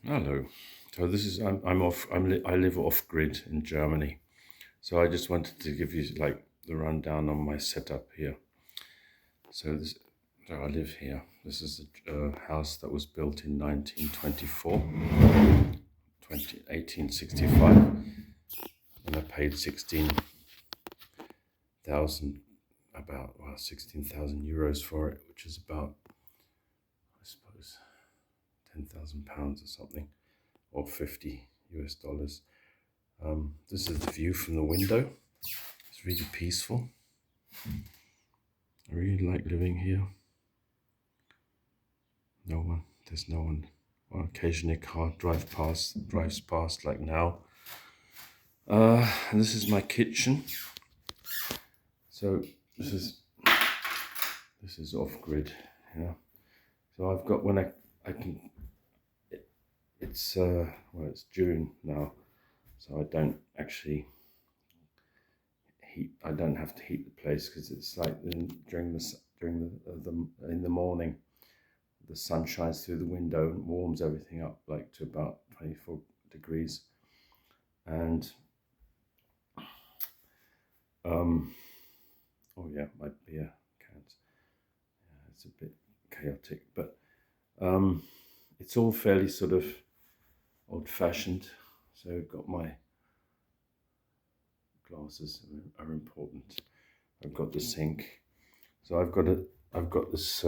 Hello. So this is I'm off. I live off grid in Germany. So I just wanted to give you like the rundown on my setup here. So this, so I live here. This is a house that was built in 1924, 1865, and I paid 16,000, about 16,000 euros for it, which is about, I suppose, 10,000 pounds or something, or 50 US dollars. This is the view from the window. It's really peaceful. I really like living here. There's no one. Well, occasionally a car drives past like now. And this is my kitchen. So this is off grid. Yeah. So I've got I can. It's June now, so I don't actually heat. I don't have to heat the place because it's like in the morning, the sun shines through the window and warms everything up like to about 24 degrees. And oh yeah, my beer cans. Yeah, it's a bit chaotic, but it's all fairly sort of old-fashioned. So I've got my glasses are important. I've got the sink. So I've got this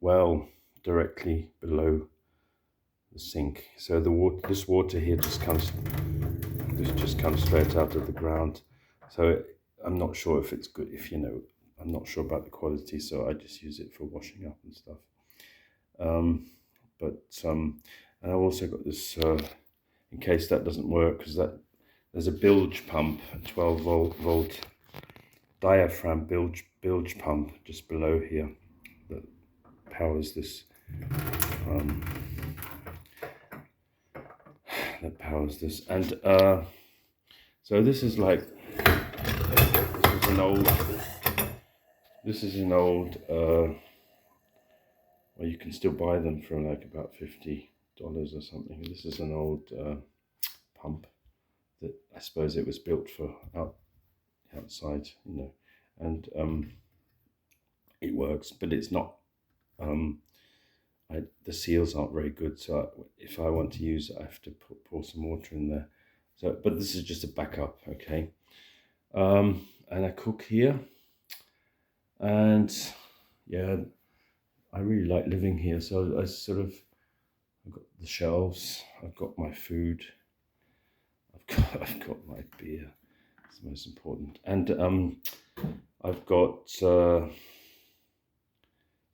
well directly below the sink. So this water here just comes straight out of the ground. So I'm not sure if it's good. I'm not sure about the quality. So I just use it for washing up and stuff. And I've also got this in case that doesn't work, because there's a bilge pump, a 12 volt diaphragm bilge pump just below here that powers this. And so this is an old well, you can still buy them for like about $50 or something. This is an old pump that I suppose it was built for outside, and it works, but it's not. The seals aren't very good, so if I want to use it, I have to pour some water in there. So, but this is just a backup, okay? And I cook here, and yeah, I really like living here. So I've got the shelves, I've got my food, I've got my beer. It's the most important, and I've got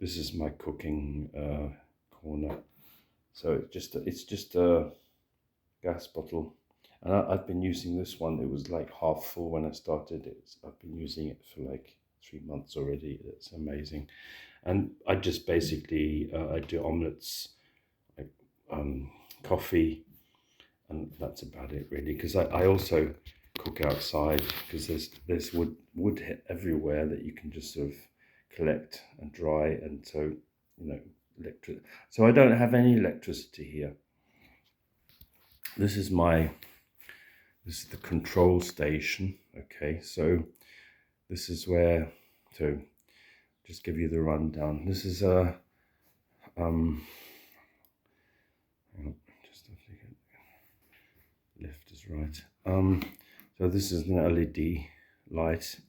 this is my cooking corner. So it's just a gas bottle, and I've been using this one. It was like half full when I started. I've been using it for like 3 months already. It's amazing, and I just basically I do omelets, like, coffee, and that's about it really. Because I also cook outside because there's wood everywhere that you can just sort of collect and dry, and so electric. So I don't have any electricity here. This is the control station. Okay, so this is where, so just give you the rundown. This is a just have to get left is right. So this is an LED light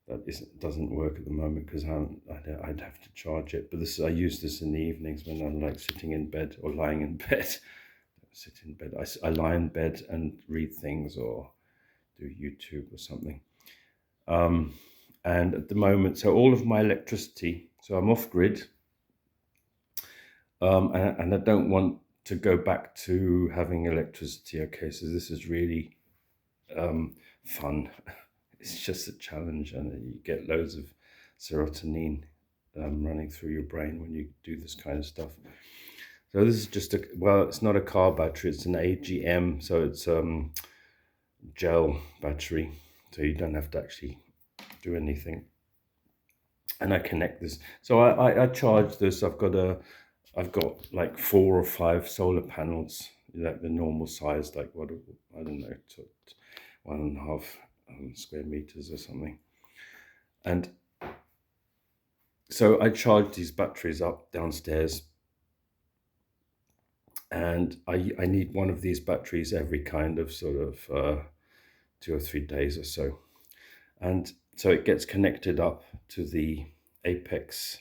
that doesn't work at the moment because I'd have to charge it. But I use this in the evenings when I'm like sitting in bed or lying in bed. Sit in bed. I lie in bed and read things or do YouTube or something. And at the moment, so all of my electricity, so I'm off grid, and I don't want to go back to having electricity. Okay, so this is really fun. It's just a challenge, and you get loads of serotonin running through your brain when you do this kind of stuff. So this is just it's not a car battery, it's an AGM, so it's gel battery, so you don't have to actually do anything. And I connect this, so I charge this. I've got I've got like 4 or 5 solar panels, like the normal size, like what, I don't know, 1.5 square meters or something. And so I charge these batteries up downstairs, and I need one of these batteries every kind of sort of 2 or 3 days or so. And so it gets connected up to the Apex,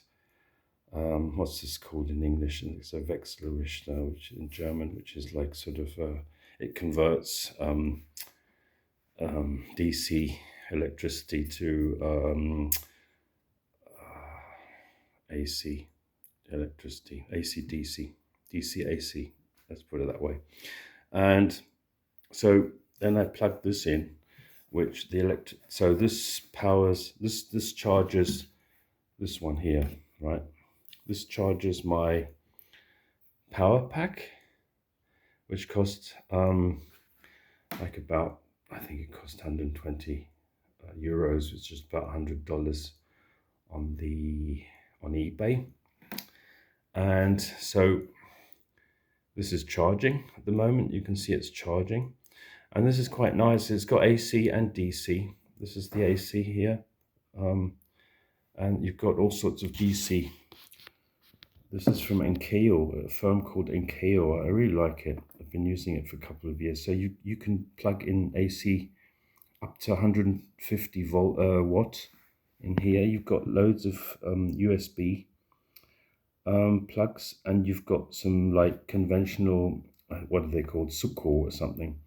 what's this called in English? It's a Wechselrichter, which in German, which is like sort of, it converts DC electricity to AC electricity, AC DC, DC AC, let's put it that way. And so then I plug this in, which so this powers, this charges this one here, right? This charges my power pack, which cost like about, I think it cost 120 euros, which is about $100 on eBay. And so this is charging at the moment. You can see it's charging, and this is quite nice. It's got AC and DC. This is the AC here, and you've got all sorts of DC. This is from Enkeo, a firm called Enkeo. I really like it. I've been using it for a couple of years. So you can plug in AC up to 150 watt in here. You've got loads of USB plugs, and you've got some like conventional, what are they called, Suco or something,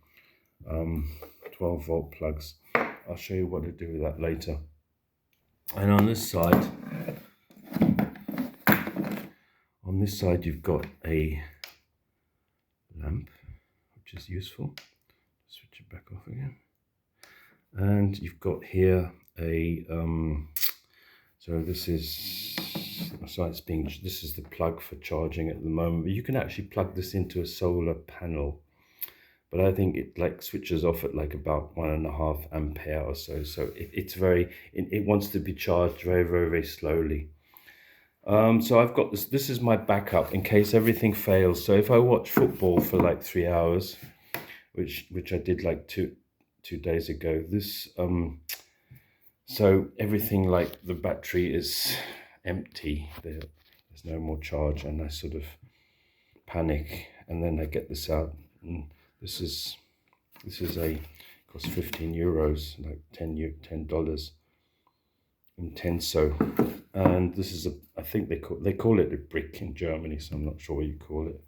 12 volt plugs. I'll show you what to do with that later. And on this side you've got a lamp, which is useful. Switch it back off again. And you've got here a so this is the plug for charging at the moment, but you can actually plug this into a solar panel, but I think it like switches off at like about 1.5 ampere or so. So it wants to be charged very, very, very slowly. So I've got this is my backup in case everything fails. So if I watch football for like 3 hours, which I did like two days ago, so everything, like the battery is empty, there's no more charge, and I sort of panic, and then I get this out, and this is costs 15 euros, like $10 Intenso. And this is I think they call it a brick in Germany, so I'm not sure what you call it.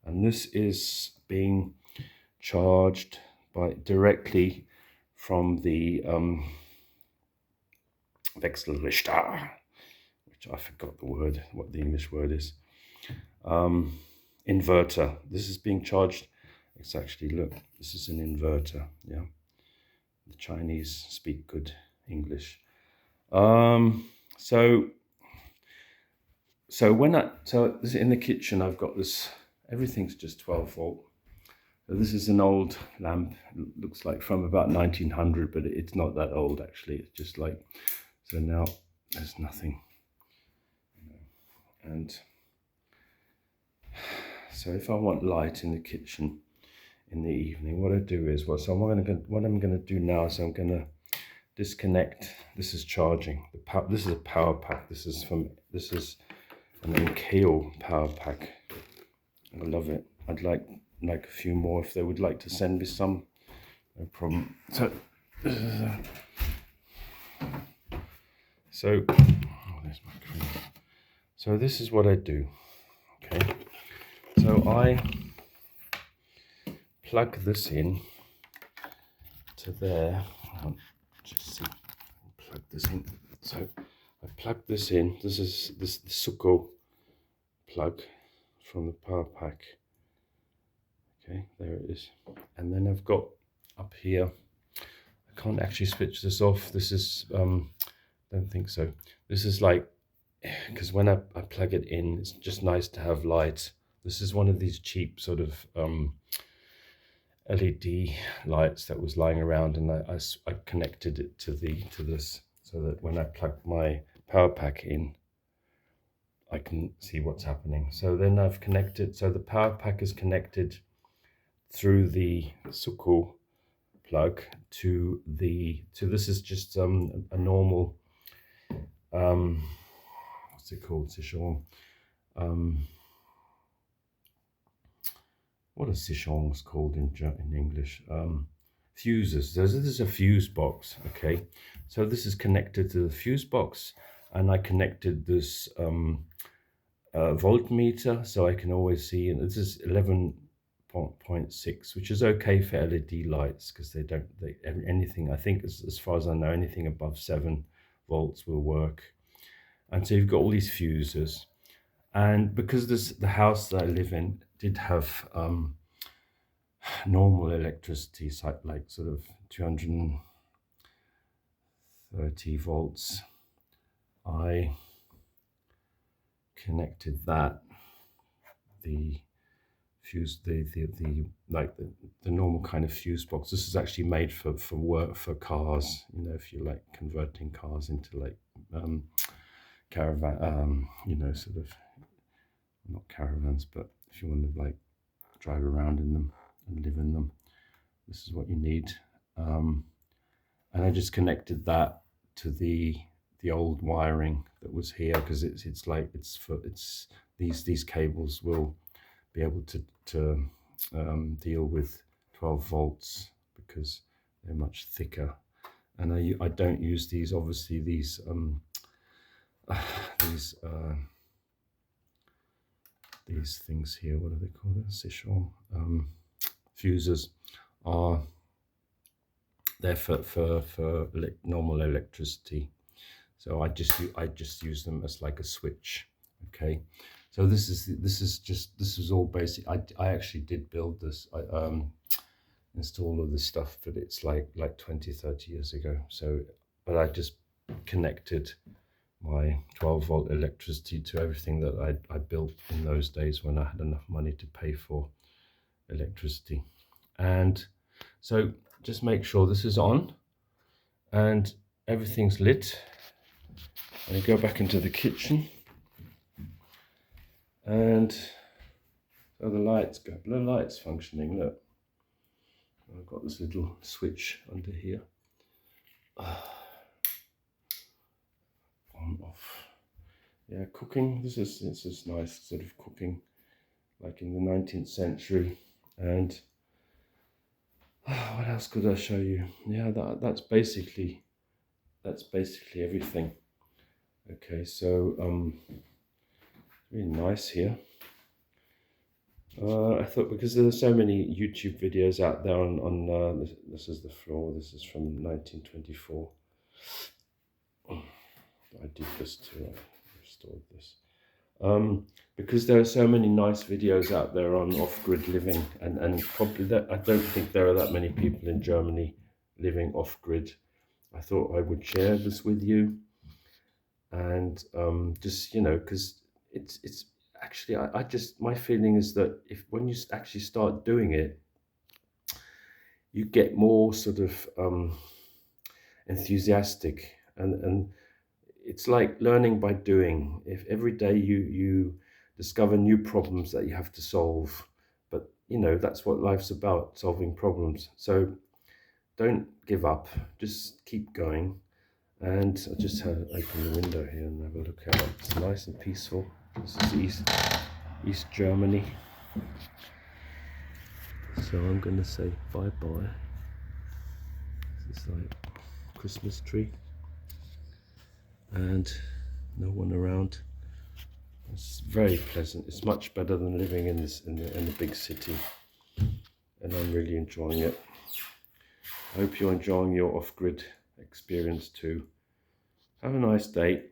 And this is being charged directly from the Wechselrichter, which I forgot what the English word is. Inverter. This is being charged. It's actually, look, this is an inverter. Yeah, the Chinese speak good English. So this in the kitchen, I've got this. Everything's just 12 volt. So this is an old lamp. It looks like from about 1900, but it's not that old actually. It's just like, so now there's nothing. And so if I want light in the kitchen in the evening, what I do is, what I'm going to do now is I'm going to disconnect. This is charging. This is a power pack. This is an Enkeo power pack. I love it. I'd like a few more if they would like to send me some. No problem. So there's my cream. So this is what I do. Okay. So I plug this in to there. Just see. Plug this in. So I plug this in. This is the Suco plug from the power pack. Okay, there it is. And then I've got up here, I can't actually switch this off. This is don't think so. This is like, because when I plug it in, it's just nice to have light. This is one of these cheap sort of LED lights that was lying around, and I connected it to this, so that when I plug my power pack in, I can see what's happening. So then I've connected, so the power pack is connected through the Sukul plug to this is just a normal what's it called, Sichong? What are Sichongs called in English? Fuses. This is a fuse box. Okay, so this is connected to the fuse box, and I connected this voltmeter, so I can always see, and this is 11.6, which is okay for LED lights because anything, I think as far as I know, anything above 7 volts will work. And so you've got all these fuses, and because the house that I live in did have normal electricity, like sort of 230 volts, I connected the fuse, the normal kind of fuse box. This is actually made for work, for cars, you know, if you're like converting cars into like caravan, you know, sort of not caravans, but if you want to like drive around in them and live in them, this is what you need. And I just connected that to the old wiring that was here, because these cables will be able to deal with 12 volts because they're much thicker. And I don't use these, obviously these things here, what are they called? Sichong fuses are there for normal electricity. So I just use them as like a switch. Okay, so this is all basic. I actually did build this. I install all of this stuff, but it's like 20-30 years ago. So, but I just connected my 12-volt electricity to everything that I built in those days when I had enough money to pay for electricity. And so just make sure this is on and everything's lit. And I go back into the kitchen, and so the light's functioning. Look, I've got this little switch under here. On, off. Yeah, cooking. This is nice sort of cooking, like in the 19th century. And what else could I show you? Yeah, that's basically everything. Okay, so really nice here. I thought, because there's so many YouTube videos out there on this is the floor. This is from 1924. I did this too. I restored this. Because there are so many nice videos out there on off-grid living, and probably I don't think there are that many people in Germany living off-grid. I thought I would share this with you, and just, you know, because it's actually, I just, my feeling is that when you actually start doing it, you get more sort of enthusiastic, and it's like learning by doing. If every day you discover new problems that you have to solve, but you know, that's what life's about, solving problems. So don't give up, just keep going. And I just open the window here and have a look out. It's nice and peaceful. This is East Germany. So I'm going to say bye-bye. This is like Christmas tree. And no one around. It's very pleasant. It's much better than living in the big city. And I'm really enjoying it. I hope you're enjoying your off-grid experience too. Have a nice day.